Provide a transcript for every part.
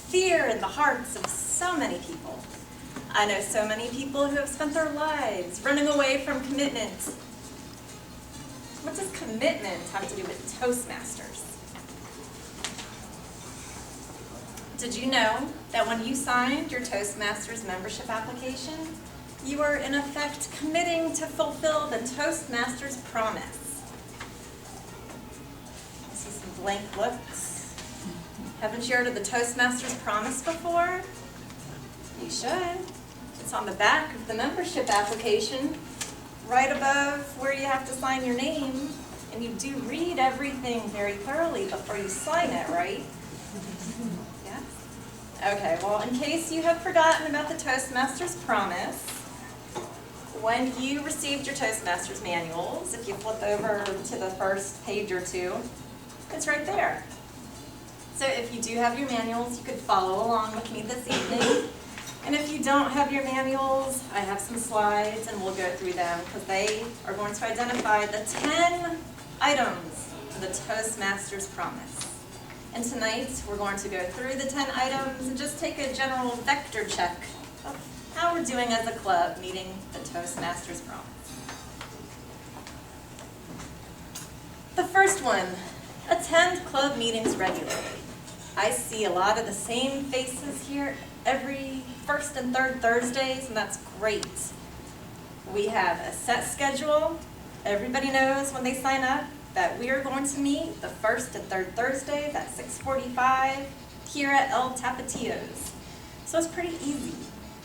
fear in the hearts of so many people. I know so many people who have spent their lives running away from commitment. What does commitment have to do with Toastmasters? Did you know that when you signed your Toastmasters membership application, you are in effect committing to fulfill the Toastmasters Promise? I see some blank looks. Haven't you heard of the Toastmasters Promise before? You should. It's on the back of the membership application, right above where you have to sign your name. And you do read everything very thoroughly before you sign it, right? Yes? Okay, well, in case you have forgotten about the Toastmasters Promise, when you received your Toastmasters manuals, if you flip over to the first page or two, it's right there. So if you do have your manuals, you could follow along with me this evening. And if you don't have your manuals, I have some slides and we'll go through them because they are going to identify the 10 items of the Toastmasters Promise. And tonight we're going to go through the 10 items and just take a general vector check of how we're doing as a club meeting the Toastmasters Promise. The first one, attend club meetings regularly. I see a lot of the same faces here every first and third Thursdays, and that's great. We have a set schedule. Everybody knows when they sign up that we are going to meet the first and third Thursdays at 6:45 here at El Tapatillos. So it's pretty easy.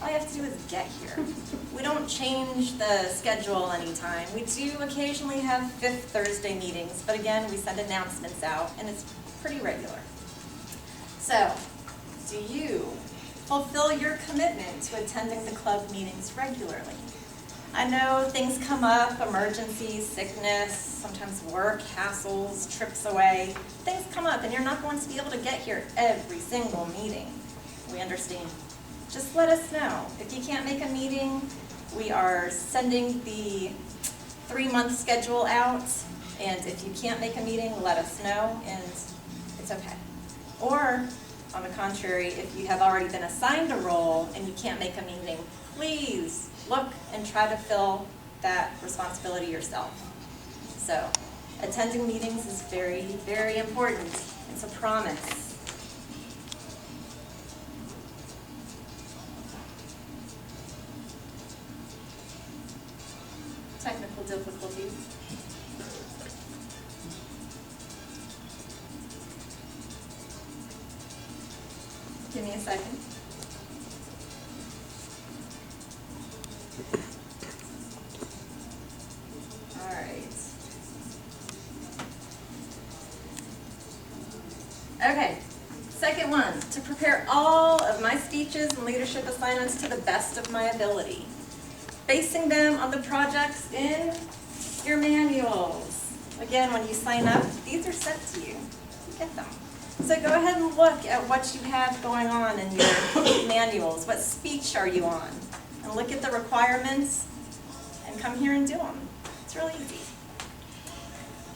All you have to do is get here. We don't change the schedule anytime. We do occasionally have fifth Thursday meetings, but again, we send announcements out, and it's pretty regular. So, do you fulfill your commitment to attending the club meetings regularly? I know things come up, emergencies, sickness, sometimes work, hassles, trips away. Things come up and you're not going to be able to get here every single meeting. We understand. Just let us know. If you can't make a meeting, we are sending the 3-month schedule out, and if you can't make a meeting, let us know and it's okay. Or, on the contrary, if you have already been assigned a role and you can't make a meeting, please look and try to fill that responsibility yourself. So, attending meetings is very, very important. It's a promise. Technical difficulties. Give me a second. All right. Okay, second one, to prepare all of my speeches and leadership assignments to the best of my ability, basing them on the projects in your manuals. Again, when you sign up, these are sent to you. You get them. So go ahead and look at what you have going on in your manuals. What speech are you on? And look at the requirements and come here and do them. It's really easy.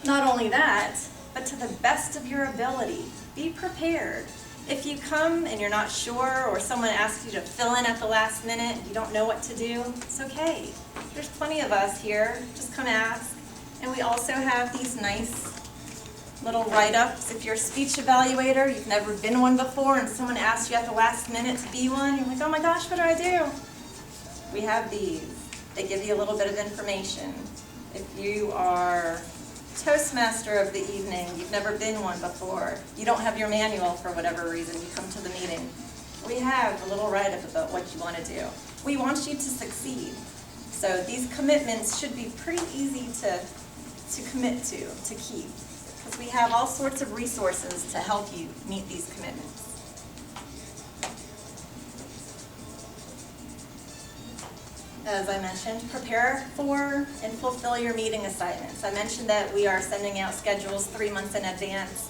Not only that, but to the best of your ability, be prepared. If you come and you're not sure, or someone asks you to fill in at the last minute, you don't know what to do, it's okay. There's plenty of us here. Just come ask. And we also have these nice little write-ups. If you're a speech evaluator, you've never been one before, and someone asks you at the last minute to be one, you're like, oh my gosh, what do I do? We have these. They give you a little bit of information. If you are Toastmaster of the evening, you've never been one before, you don't have your manual for whatever reason, you come to the meeting, we have a little write-up about what you want to do. We want you to succeed. So these commitments should be pretty easy to commit to keep. Because we have all sorts of resources to help you meet these commitments. As I mentioned, prepare for and fulfill your meeting assignments. I mentioned that we are sending out schedules 3 months in advance.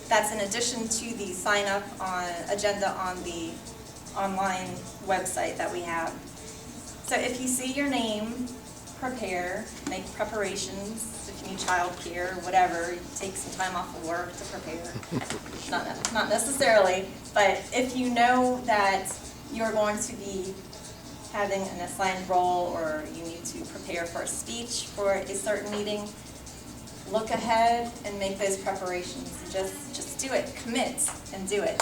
That's in addition to the sign-up agenda on the online website that we have. So if you see your name prepare, make preparations. If you need childcare or whatever, take some time off of work to prepare. Not necessarily, but if you know that you're going to be having an assigned role or you need to prepare for a speech for a certain meeting, look ahead and make those preparations. Just do it. Commit and do it.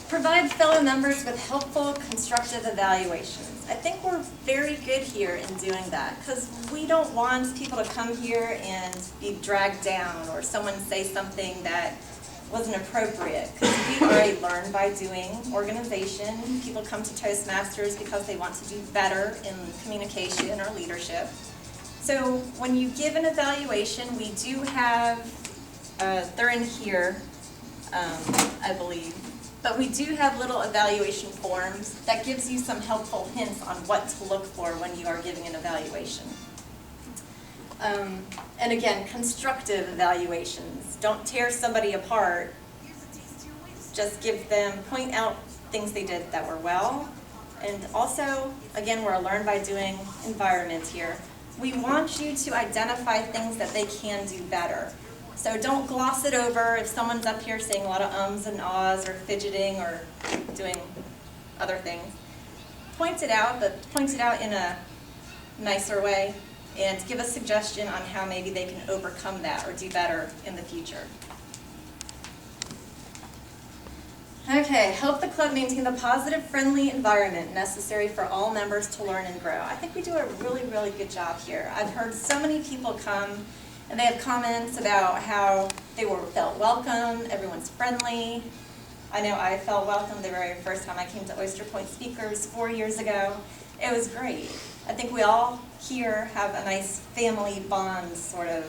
Provide fellow members with helpful, constructive evaluations. I think we're very good here in doing that because we don't want people to come here and be dragged down or someone say something that wasn't appropriate, because we are a learn by doing organization. People come to Toastmasters because they want to do better in communication or leadership. So when you give an evaluation, we do have, they're in here, I believe, but we do have little evaluation forms that gives you some helpful hints on what to look for when you are giving an evaluation. And again, constructive evaluations. Don't tear somebody apart. Just give them, point out things they did that were well. And also, again, we're a learn by doing environment here. We want you to identify things that they can do better. So don't gloss it over if someone's up here saying a lot of ums and ahs or fidgeting or doing other things. Point it out, but point it out in a nicer way. And give a suggestion on how maybe they can overcome that or do better in the future. Okay, help the club maintain the positive, friendly environment necessary for all members to learn and grow. I think we do a really, really good job here. I've heard so many people come and they have comments about how they felt welcome, everyone's friendly. I know I felt welcome the very first time I came to Oyster Point Speakers 4 years ago. It was great. I think we all here have a nice family bond sort of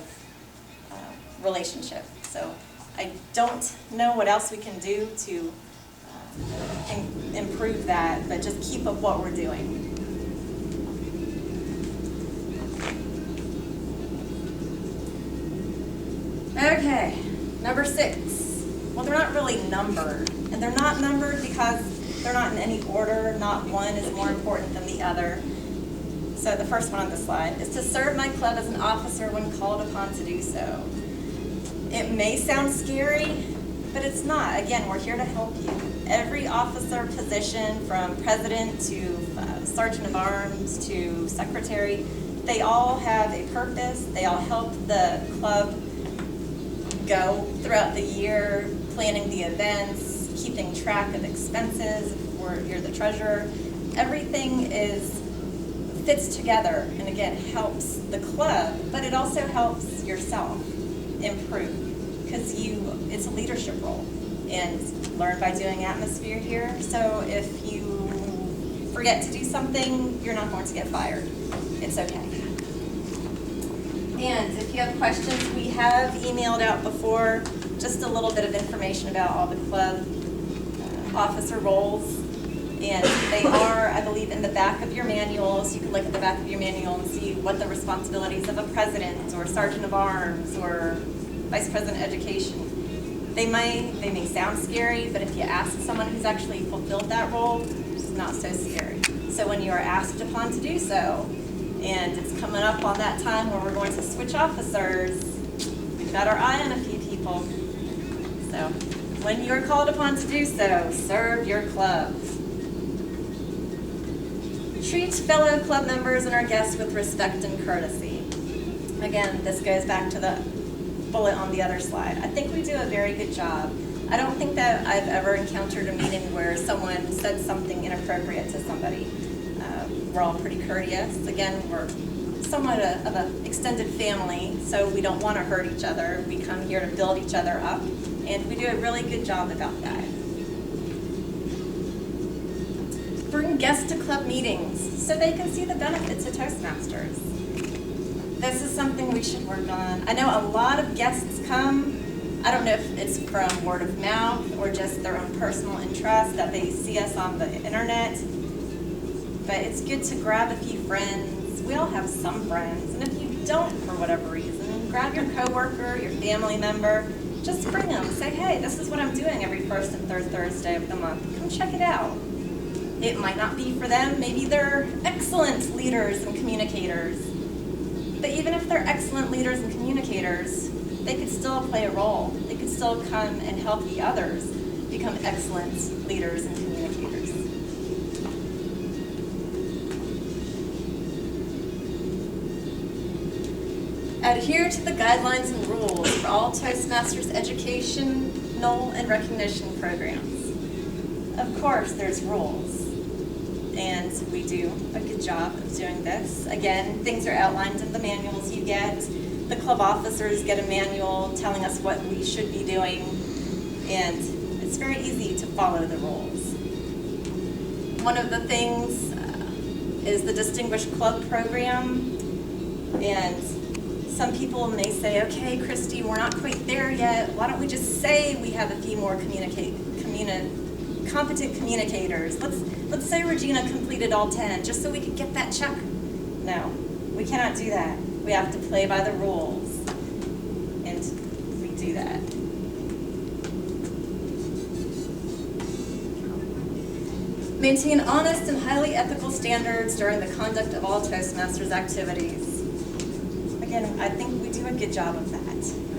relationship. So I don't know what else we can do to improve that, but just keep up what we're doing. Okay, number 6. Well, they're not really numbered. And they're not numbered because they're not in any order. Not one is more important than the other. So the first one on the slide is to serve my club as an officer when called upon to do so. It may sound scary, but it's not. Again, we're here to help you. Every officer position, from president to sergeant of arms to secretary, they all have a purpose. They all help the club go throughout the year, planning the events, keeping track of expenses, if you're the treasurer. Everything fits together and again helps the club, but it also helps yourself improve because it's a leadership role and learn by doing atmosphere here. So if you forget to do something, you're not going to get fired. It's okay. And if you have questions, we have emailed out before just a little bit of information about all the club officer roles. And they are, I believe, in the back of your manuals. You can look at the back of your manual and see what the responsibilities of a president or sergeant of arms or vice president of education. They may sound scary, but if you ask someone who's actually fulfilled that role, it's not so scary. So when you are asked upon to do so, and it's coming up on that time where we're going to switch officers, we've got our eye on a few people. So when you're called upon to do so, serve your club. Treat fellow club members and our guests with respect and courtesy. Again, this goes back to the bullet on the other slide. I think we do a very good job. I don't think that I've ever encountered a meeting where someone said something inappropriate to somebody. We're all pretty courteous. Again, we're somewhat of an extended family, so we don't want to hurt each other. We come here to build each other up, and we do a really good job about that. Bring guests to club meetings so they can see the benefits of Toastmasters. This is something we should work on. I know a lot of guests come. I don't know if it's from word of mouth or just their own personal interest that they see us on the internet. But it's good to grab a few friends. We all have some friends. And if you don't, for whatever reason, grab your coworker, your family member. Just bring them. Say, hey, this is what I'm doing every first and third Thursday of the month. Come check it out. It might not be for them. Maybe they're excellent leaders and communicators. But even if they're excellent leaders and communicators, they could still play a role. They could still come and help the others become excellent leaders and communicators. Adhere to the guidelines and rules for all Toastmasters educational and recognition programs. Of course, there's rules, and we do a good job of doing this. Again, things are outlined in the manuals you get. The club officers get a manual telling us what we should be doing, and it's very easy to follow the rules. One of the things is the Distinguished Club Program, and some people may say, okay, Christy, we're not quite there yet. Why don't we just say we have a few more competent communicators? Let's say Regina completed all 10, just so we could get that check. No, we cannot do that. We have to play by the rules, and we do that. Maintain honest and highly ethical standards during the conduct of all Toastmasters activities. Again, I think we do a good job of that.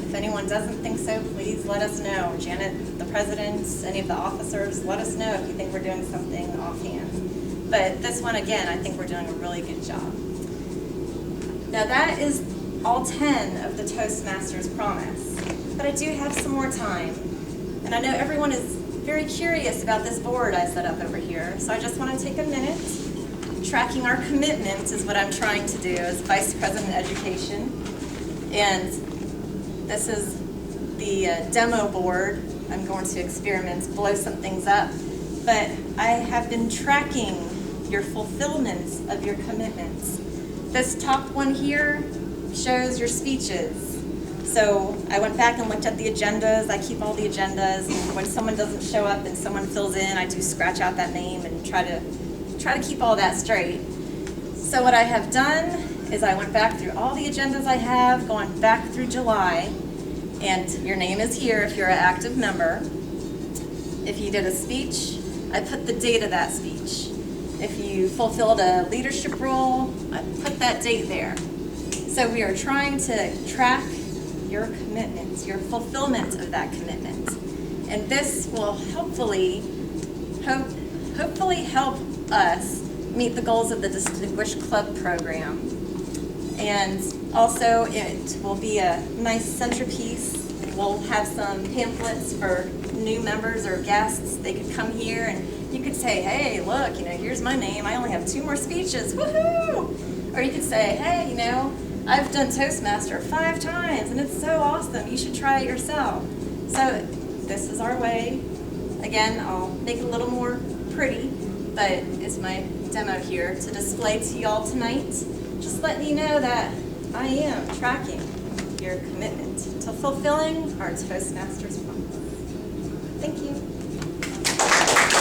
If anyone doesn't think so, please let us know. Janet, the president, any of the officers, let us know if you think we're doing something offhand. But this one, again, I think we're doing a really good job. Now that is all 10 of the Toastmasters Promise. But I do have some more time. And I know everyone is very curious about this board I set up over here. So I just want to take a minute. Tracking our commitment is what I'm trying to do as Vice President of Education. And this is the demo board. I'm going to experiment, blow some things up. But I have been tracking your fulfillment of your commitments. This top one here shows your speeches. So I went back and looked at the agendas. I keep all the agendas. And when someone doesn't show up and someone fills in, I do scratch out that name and try to keep all that straight. So what I have done is I went back through all the agendas I have, going back through July, and your name is here if you're an active member. If you did a speech, I put the date of that speech. If you fulfilled a leadership role, I put that date there. So we are trying to track your commitments, your fulfillment of that commitment. And this will hopefully help us meet the goals of the Distinguished Club Program. And also it will be a nice centerpiece. We'll have some pamphlets for new members or guests. They could come here and you could say, hey, look, here's my name. I only have 2 more speeches, woohoo! Or you could say, hey, I've done Toastmaster 5 times and it's so awesome. You should try it yourself. So this is our way. Again, I'll make it a little more pretty, but it's my demo here to display to y'all tonight. Just letting you know that I am tracking your commitment to fulfilling our Toastmasters Promise. Thank you.